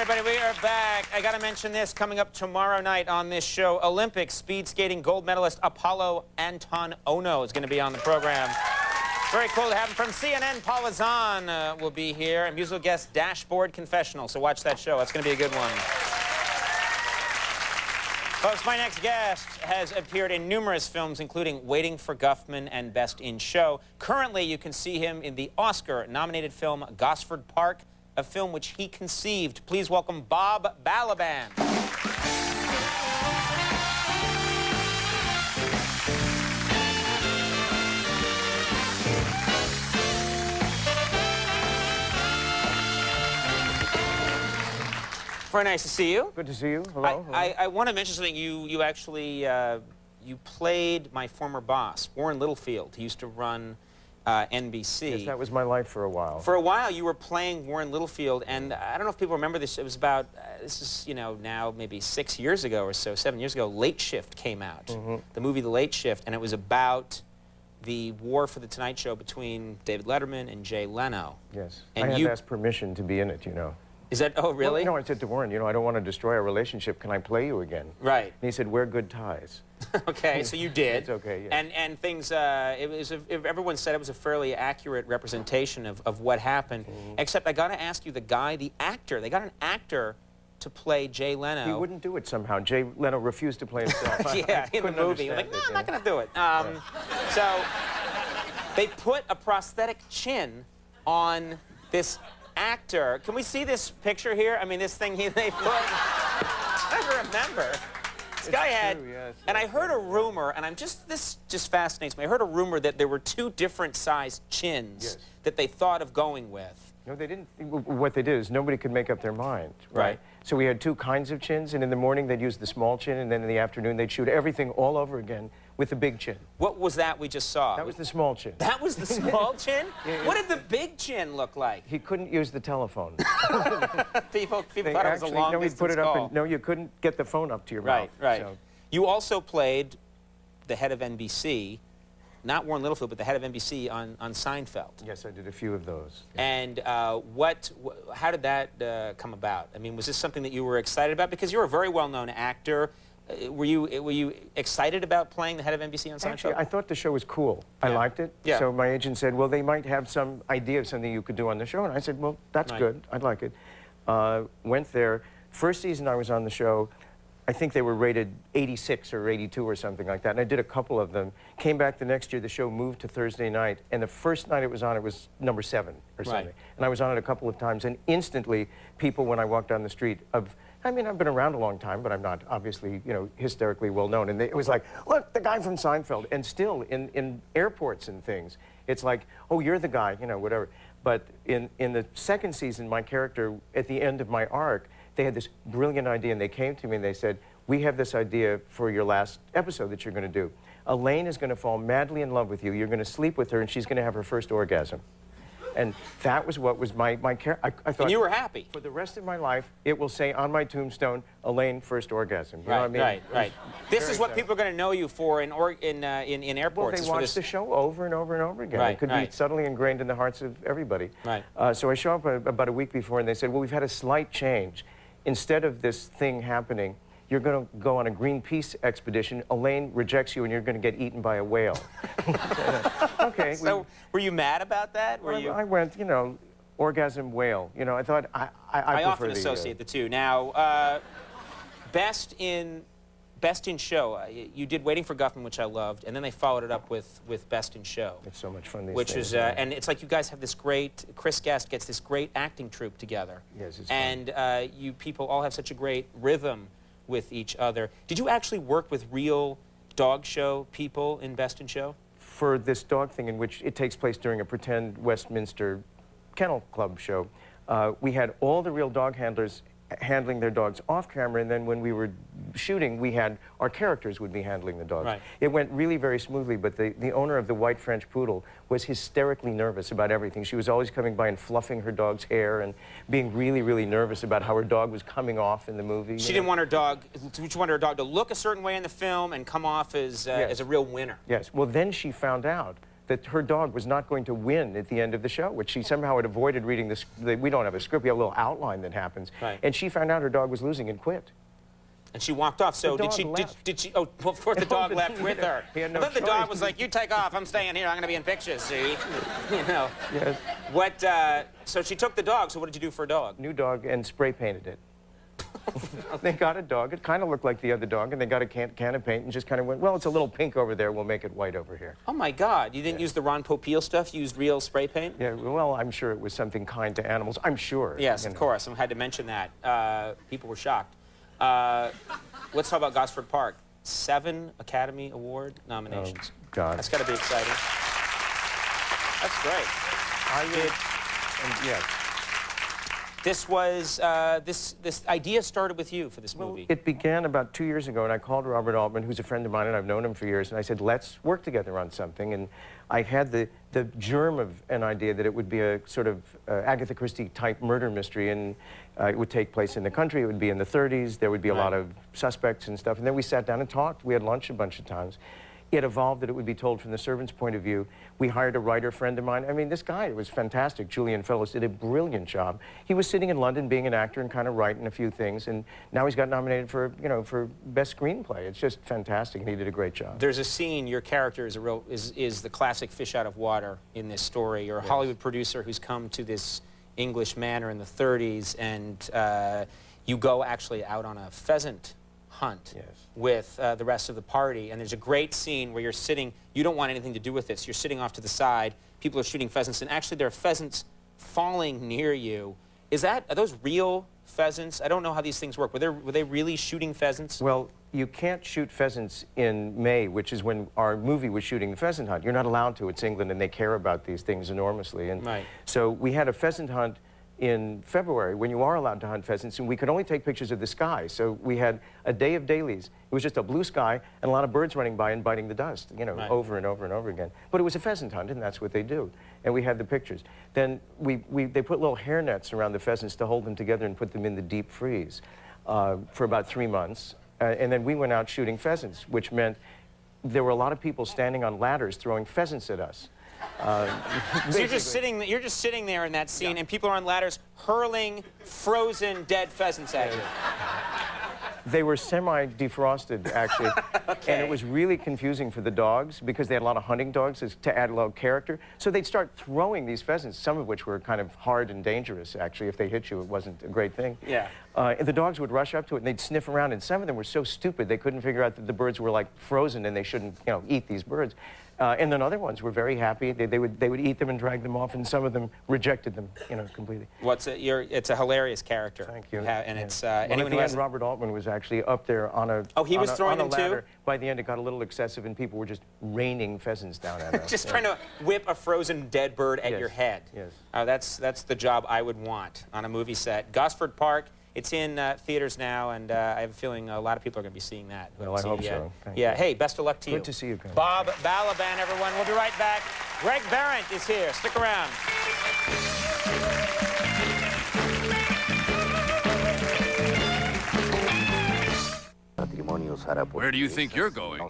everybody, we are back. I gotta mention this, coming up tomorrow night on this show, Olympic speed skating gold medalist Apollo Anton Ono is gonna be on the program. Very cool to have him. From CNN, Paul Azan will be here, and musical guest Dashboard Confessional, so watch that show. That's gonna be a good one. Folks, my next guest has appeared in numerous films, including Waiting for Guffman and Best in Show. Currently, you can see him in the Oscar-nominated film Gosford Park, a film which he conceived. Please welcome Bob Balaban. Very nice to see you. Good to see you. Hello. I want to mention something. You actually you played my former boss, Warren Littlefield. He used to run NBC. Yes, that was my life for a while. For a while, you were playing Warren Littlefield, and I don't know if people remember this. It was about, this is, you know, now maybe 6 years ago or so, 7 years ago, Late Shift came out. The movie The Late Shift, and it was about the war for the Tonight Show between David Letterman and Jay Leno. Yes. And I had to ask permission to be in it, you know. Is that, oh, really? Well, no, I said to Warren, you know, I don't want to destroy our relationship. Can I play you again? Right. And he said, wear good ties. Okay, so you did. It's okay, yeah. And things, everyone said it was a fairly accurate representation of what happened, except I got to ask you, the actor, they got an actor to play Jay Leno. He wouldn't do it somehow. Jay Leno refused to play himself. Yeah, in the movie. Like, no, I'm not going to do it. So they put a prosthetic chin on this actor. Can we see this picture here? I mean, this thing they put. I remember. This guy had, yes, and I heard a rumor, and this just fascinates me. I heard a rumor that there were two different sized chins that they thought of going with. No, they didn't. What they did is nobody could make up their mind. Right. So we had two kinds of chins, and in the morning they'd use the small chin, and then in the afternoon they'd shoot everything all over again with the big chin. What was that we just saw? That was the small chin. That was the small chin? What did the big chin look like? He couldn't use the telephone. people thought it was a long distance put it up call. and, no, you couldn't get the phone up to your mouth. Right. So. You also played the head of NBC, not Warren Littlefield, but the head of NBC on Seinfeld. Yes, I did a few of those. Yeah. And how did that come about? I mean, was this something that you were excited about? Because you're a very well-known actor. Were you excited about playing the head of NBC on Seinfeld? Actually, I thought the show was cool. Yeah. I liked it. Yeah. So my agent said, well, they might have some idea of something you could do on the show. And I said, well, that's good. I'd like it. Went there. First season I was on the show, I think they were rated 86 or 82 or something like that. And I did a couple of them. Came back the next year, the show moved to Thursday night. And the first night it was on, it was number 7 or something. And I was on it a couple of times. And instantly, people, when I walked down the street, I mean, I've been around a long time, but I'm not obviously, you know, hysterically well known. And it was like, look, the guy from Seinfeld. And still, in airports and things, it's like, oh, you're the guy, you know, whatever. But in the second season, my character, at the end of my arc, they had this brilliant idea, and they came to me and they said, we have this idea for your last episode that you're going to do. Elaine is going to fall madly in love with you. You're going to sleep with her, and she's going to have her first orgasm. And that was what was my character. I thought, and you were happy. For the rest of my life, it will say on my tombstone, Elaine, first orgasm. You know what I mean? Right. This is what people are going to know you for in airports. Well, they watch the show over and over and over again. It could be subtly ingrained in the hearts of everybody. Right. So I show up about a week before, and they said, well, we've had a slight change. Instead of this thing happening, you're going to go on a Greenpeace expedition. Elaine rejects you, and you're going to get eaten by a whale. Okay. So, were you mad about that? I went, you know, orgasm whale. You know, I thought I often associate the two. Now, best in show, you did Waiting for Guffman, which I loved, and then they followed it up with Best in Show. It's so much fun. Which is, and it's like you guys have this great. Chris Guest gets this great acting troupe together. Yes, it's and fun. You people all have such a great rhythm with each other. Did you actually work with real dog show people in Best in Show? For this dog thing, in which it takes place during a pretend Westminster Kennel Club show, we had all the real dog handlers handling their dogs off camera, and then when we were shooting, we had our characters would be handling the dogs. Right. It went really very smoothly, but the owner of the white French poodle was hysterically nervous about everything. She was always coming by and fluffing her dog's hair and being really, really nervous about how her dog was coming off in the movie. She didn't want her dog. She wanted her dog to look a certain way in the film and come off as a real winner. Yes. Well, then she found out that her dog was not going to win at the end of the show, which she somehow had avoided reading this. We don't have a script, we have a little outline that happens. Right. And she found out her dog was losing and quit. And she walked off. So The did dog she? Oh, well, of course the dog left with her. He had no But then the dog choice. was like, "You take off. I'm staying here. I'm going to be in pictures." See, you know. Yes. What? So she took the dog. So what did you do for a dog? New dog, and spray painted it. They got a dog. It kind of looked like the other dog, and they got a can of paint and just kind of went, well, it's a little pink over there. We'll make it white over here. Oh my God! You didn't use the Ron Popeil stuff. You used real spray paint. Yeah, well, I'm sure it was something kind to animals. I'm sure. Yes, you of know. course. I had to mention that. People were shocked. Let's talk about Gosford Park. 7 Academy Award nominations. Oh, God. That's got to be exciting. That's great. Yes. This was, this idea started with you for this movie. It began about 2 years ago, and I called Robert Altman, who's a friend of mine, and I've known him for years, and I said, let's work together on something. And I had the germ of an idea that it would be a sort of Agatha Christie-type murder mystery, and it would take place in the country. It would be in the 30s. There would be a lot of suspects and stuff. And then we sat down and talked. We had lunch a bunch of times. It evolved that it would be told from the servant's point of view. We hired a writer friend of mine. I mean, this guy was fantastic. Julian Fellows did a brilliant job. He was sitting in London being an actor and kind of writing a few things, and now he's got nominated for, you know, for best screenplay. It's just fantastic, and he did a great job. There's a scene, your character is is the classic fish out of water in this story. You're a Hollywood producer who's come to this English manor in the 30s, and you go actually out on a pheasant hunt with the rest of the party, and there's a great scene where you're sitting, you don't want anything to do with this, you're sitting off to the side, people are shooting pheasants, and actually there are pheasants falling near you. Are those real pheasants? I don't know how these things work. Were they really shooting pheasants? Well, you can't shoot pheasants in May, which is when our movie was shooting the pheasant hunt. You're not allowed to. It's England, and they care about these things enormously. And so we had a pheasant hunt in February, when you are allowed to hunt pheasants, and we could only take pictures of the sky. So we had a day of dailies. It was just a blue sky and a lot of birds running by and biting the dust, you know, over and over and over again. But it was a pheasant hunt, and that's what they do. And we had the pictures. Then they put little hair nets around the pheasants to hold them together and put them in the deep freeze for about 3 months. And then we went out shooting pheasants, which meant there were a lot of people standing on ladders throwing pheasants at us. So you're just sitting there in that scene, and people are on ladders hurling frozen dead pheasants at you. They were semi-defrosted, actually. And it was really confusing for the dogs because they had a lot of hunting dogs to add a little character. So they'd start throwing these pheasants, some of which were kind of hard and dangerous, actually. If they hit you, it wasn't a great thing. Yeah. And the dogs would rush up to it, and they'd sniff around, and some of them were so stupid they couldn't figure out that the birds were, like, frozen and they shouldn't, you know, eat these birds. And then other ones were very happy. They would eat them and drag them off, and some of them rejected them, you know, completely. It's a hilarious character. Thank you. And it's anyone who Robert Altman was actually up there on a he was throwing them ladder. too? By the end, it got a little excessive, and people were just raining pheasants down at us. Just trying to whip a frozen dead bird at your head. Yes. That's the job I would want on a movie set. Gosford Park. It's in theaters now, and I have a feeling a lot of people are going to be seeing that. Well, I hope so. Thank you. you. Hey, best of luck to you. Good to see you guys. Bob Balaban, everyone. We'll be right back. Greg Behrendt is here. Stick around. Where do you think you're going?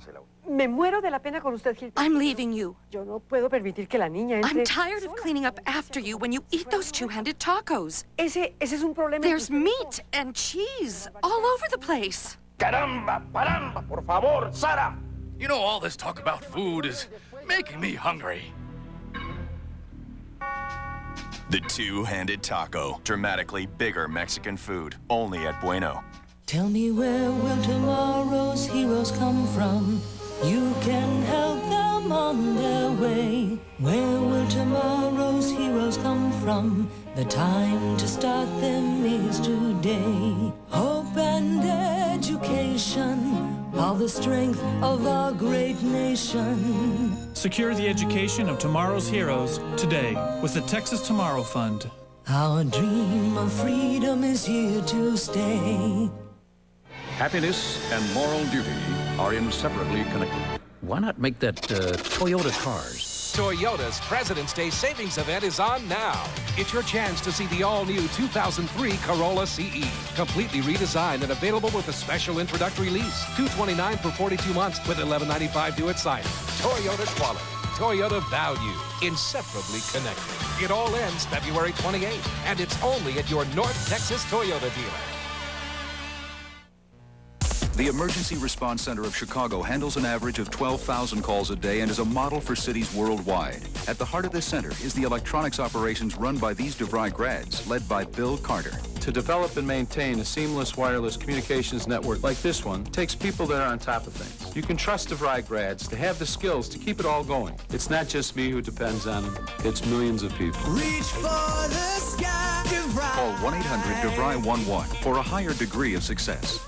Me muero de la pena con usted, Gil. I'm leaving you. Yo no puedo permitir que la niña entre... I'm tired of cleaning up after you when you eat those two-handed tacos. Ese es un problema... There's meat and cheese all over the place. Caramba, por favor, Sara! You know, all this talk about food is making me hungry. The two-handed taco. Dramatically bigger Mexican food. Only at Bueno. Tell me, where will tomorrow's heroes come from? You can help them on their way. Where will tomorrow's heroes come from? The time to start them is today. Hope and education are the strength of our great nation. Secure the education of tomorrow's heroes today with the Texas Tomorrow Fund. Our dream of freedom is here to stay. Happiness and moral duty are inseparably connected. Why not make that Toyota cars? Toyota's President's Day savings event is on now. It's your chance to see the all-new 2003 Corolla CE. Completely redesigned and available with a special introductory lease. $229 for 42 months with $11.95 due at signing. Toyota quality. Toyota value, inseparably connected. It all ends February 28th, and it's only at your North Texas Toyota dealer. The Emergency Response Center of Chicago handles an average of 12,000 calls a day and is a model for cities worldwide. At the heart of this center is the electronics operations run by these DeVry grads, led by Bill Carter. To develop and maintain a seamless wireless communications network like this one takes people that are on top of things. You can trust DeVry grads to have the skills to keep it all going. It's not just me who depends on them, it's millions of people. Reach for the sky, DeVry. Call 1-800-DeVry-11 for a higher degree of success.